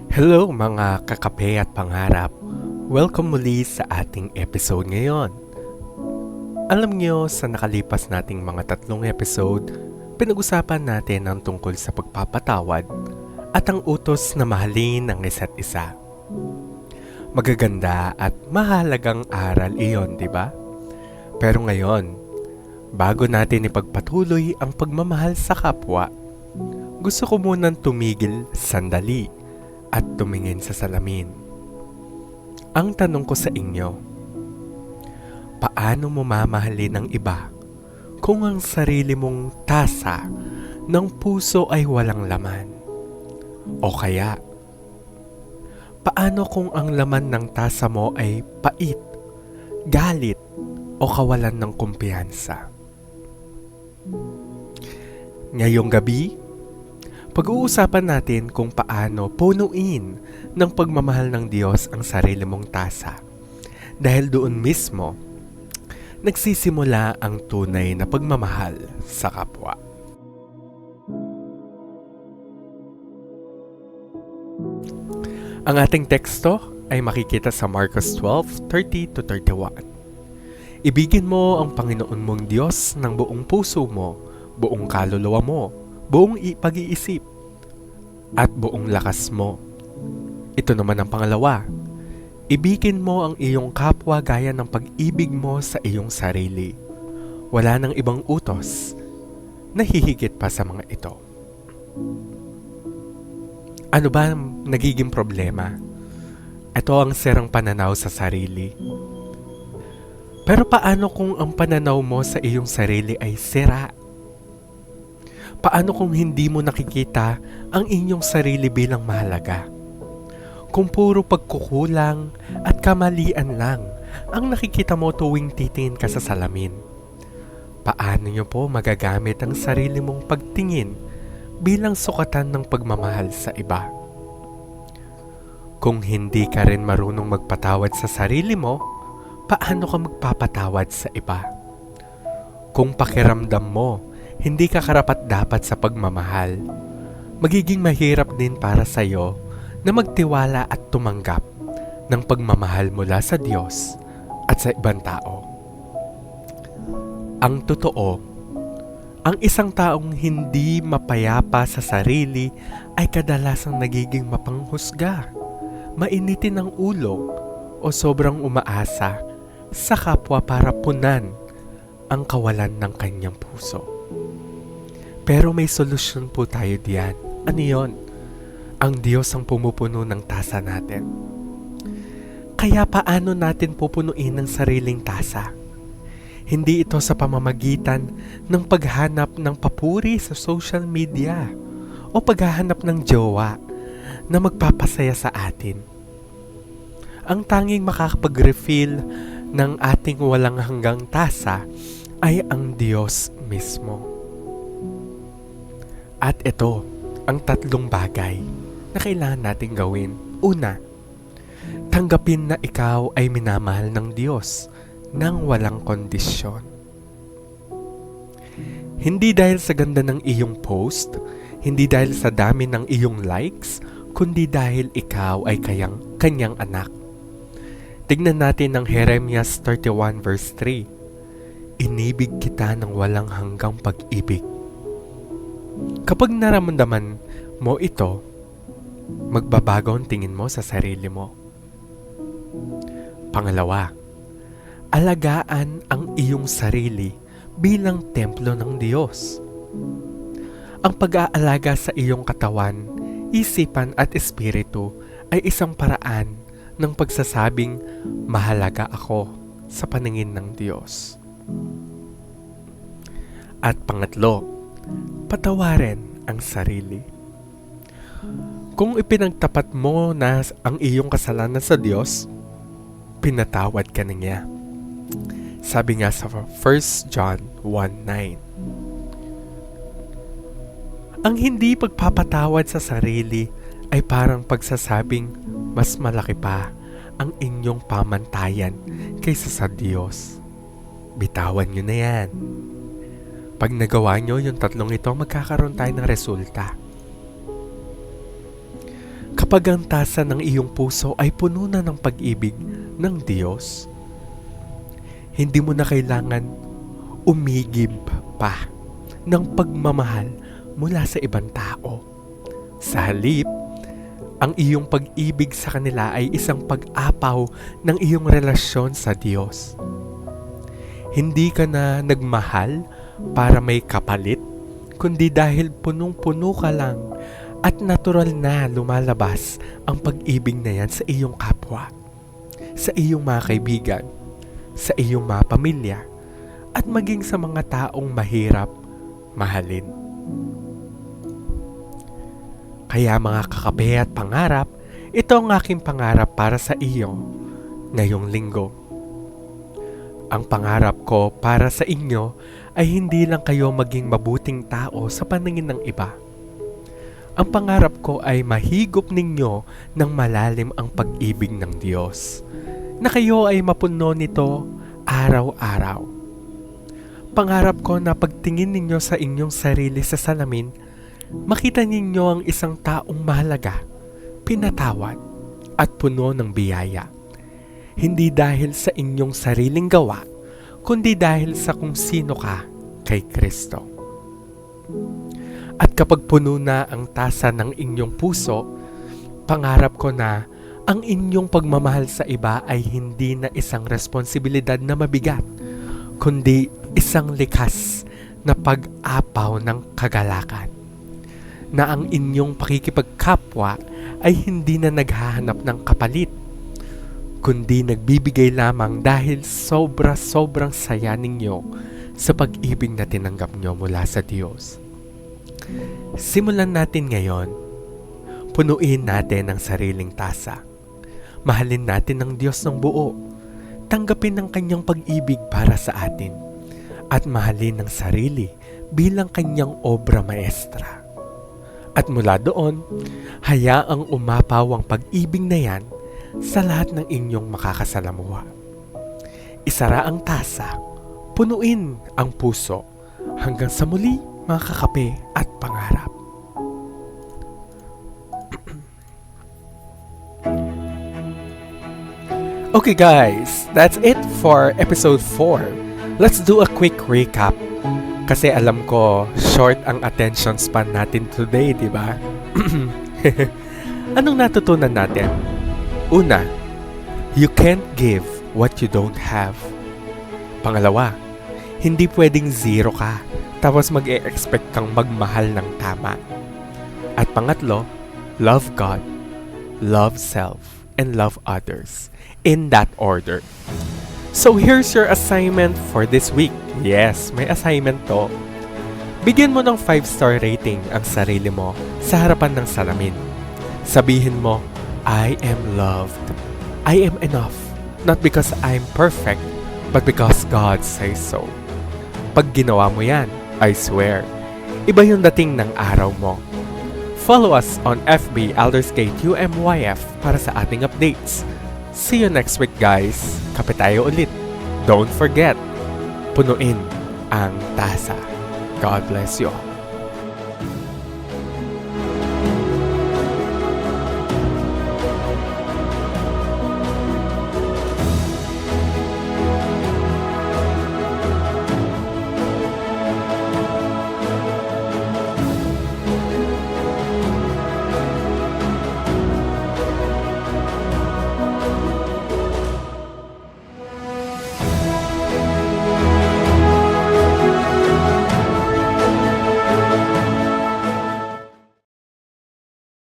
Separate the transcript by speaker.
Speaker 1: Hello mga kakape at pangarap. Welcome muli sa ating episode ngayon. Alam niyo sa nakalipas nating mga 3 episode, pinag-usapan natin ang tungkol sa pagpapatawad at ang utos na mahalin ang isa't isa. Magaganda at mahalagang aral iyon, di ba? Pero ngayon, bago natin ipagpatuloy ang pagmamahal sa kapwa, gusto ko munang tumigil sandali at tumingin sa salamin. Ang tanong ko sa inyo, paano mo mamahalin ang iba kung ang sarili mong tasa ng puso ay walang laman? O kaya, paano kung ang laman ng tasa mo ay pait, galit, o kawalan ng kumpiyansa? Ngayong gabi, pag-uusapan natin kung paano punuin ng pagmamahal ng Diyos ang sarili mong tasa. Dahil doon mismo, nagsisimula ang tunay na pagmamahal sa kapwa. Ang ating teksto ay makikita sa Marcos 12:30-31. Ibigin mo ang Panginoon mong Diyos ng buong puso mo, buong kaluluwa mo, buong pag-iisip, at buong lakas mo. Ito naman ang pangalawa. Ibigin mo ang iyong kapwa gaya ng pag-ibig mo sa iyong sarili. Wala nang ibang utos na hihigit pa sa mga ito. Ano ba ang nagiging problema? Ito ang sirang pananaw sa sarili. Pero paano kung ang pananaw mo sa iyong sarili ay sira? Paano kung hindi mo nakikita ang inyong sarili bilang mahalaga? Kung puro pagkukulang at kamalian lang ang nakikita mo tuwing titingin ka sa salamin, paano niyo po magagamit ang sarili mong pagtingin bilang sukatan ng pagmamahal sa iba? Kung hindi ka rin marunong magpatawad sa sarili mo, paano ka magpapatawad sa iba? Kung pakiramdam mo hindi ka karapat-dapat sa pagmamahal, magiging mahirap din para sa iyo na magtiwala at tumanggap ng pagmamahal mula sa Diyos at sa ibang tao. Ang totoo, ang isang taong hindi mapayapa sa sarili ay kadalasang nagiging mapanghusga, mainitin ang ulo, o sobrang umaasa sa kapwa para punan ang kawalan ng kanyang puso. Pero may solusyon po tayo diyan. Ano yun? Ang Diyos ang pumupuno ng tasa natin. Kaya paano natin pupunuin ang sariling tasa? Hindi ito sa pamamagitan ng paghanap ng papuri sa social media o paghahanap ng jowa na magpapasaya sa atin. Ang tanging makakapag-refill ng ating walang hanggang tasa ay ang Diyos mismo. At ito ang 3 bagay na kailangan nating gawin. Una, tanggapin na ikaw ay minamahal ng Diyos nang walang kondisyon. Hindi dahil sa ganda ng iyong post, hindi dahil sa dami ng iyong likes, kundi dahil ikaw ay kanyang anak. Tignan natin ang Jeremias 31 verse 3. Inibig kita ng walang hanggang pag-ibig. Kapag nararamdaman mo ito, magbabago ang tingin mo sa sarili mo. Pangalawa, alagaan ang iyong sarili bilang templo ng Diyos. Ang pag-aalaga sa iyong katawan, isipan at espiritu ay isang paraan ng pagsasabing mahalaga ako sa paningin ng Diyos. At pangatlo, patawarin ang sarili. Kung ipinagtapat mo na ang iyong kasalanan sa Diyos, pinatawad ka na niya. Sabi nga sa 1 John 1:9. Ang hindi pagpapatawad sa sarili ay parang pagsasabing mas malaki pa ang inyong pamantayan kaysa sa Diyos. Bitawan nyo na yan. Pag nagawa nyo yung 3 ito, magkakaroon tayo ng resulta. Kapag ang tasa ng iyong puso ay puno na ng pag-ibig ng Diyos, hindi mo na kailangan umigib pa ng pagmamahal mula sa ibang tao. Sa halip, ang iyong pag-ibig sa kanila ay isang pag-apaw ng iyong relasyon sa Diyos. Hindi ka na nagmahal para may kapalit, kundi dahil punong-puno ka lang at natural na lumalabas ang pag-ibig na yan sa iyong kapwa, sa iyong mga kaibigan, sa iyong mga pamilya, at maging sa mga taong mahirap mahalin. Kaya mga kakape at pangarap, ito ang aking pangarap para sa iyo ngayong linggo. Ang pangarap ko para sa inyo ay hindi lang kayo maging mabuting tao sa paningin ng iba. Ang pangarap ko ay mahigop ninyo ng malalim ang pag-ibig ng Diyos, na kayo ay mapuno nito araw-araw. Pangarap ko na pagtingin ninyo sa inyong sarili sa salamin, makita ninyo ang isang taong mahalaga, pinatawad, at puno ng biyaya. Hindi dahil sa inyong sariling gawa, kundi dahil sa kung sino ka kay Kristo. At kapag puno na ang tasa ng inyong puso, pangarap ko na ang inyong pagmamahal sa iba ay hindi na isang responsibilidad na mabigat, kundi isang likas na pag-apaw ng kagalakan. Na ang inyong pakikipagkapwa ay hindi na naghahanap ng kapalit, kundi nagbibigay lamang dahil sobrang saya ninyo sa pag-ibig na tinanggap nyo mula sa Diyos. Simulan natin ngayon. Punuin natin ang sariling tasa. Mahalin natin ang Diyos ng buo. Tanggapin ang kanyang pag-ibig para sa atin. At mahalin ang sarili bilang kanyang obra maestra. At mula doon, hayaang umapaw ang pag-ibig na yan sa lahat ng inyong makakasalamuha. Isara ang tasa, punuin ang puso, hanggang sa muli mga kakape at pangarap. Okay guys, that's it for episode 4. Let's do a quick recap. Kasi alam ko, short ang attention span natin today, di ba? Anong natutunan natin? Una, you can't give what you don't have. Pangalawa, hindi pwedeng zero ka, tapos mag-e-expect kang magmahal ng tama. At pangatlo, love God, love self, and love others. In that order. So here's your assignment for this week. Yes, may assignment to. Bigyan mo ng 5-star rating ang sarili mo sa harapan ng salamin. Sabihin mo, I am loved. I am enough. Not because I'm perfect, but because God says so. Pag ginawa mo yan, I swear, iba yung dating ng araw mo. Follow us on FB Aldersgate UMYF para sa ating updates. See you next week guys. Kape tayo ulit. Don't forget, punuin ang tasa. God bless you all.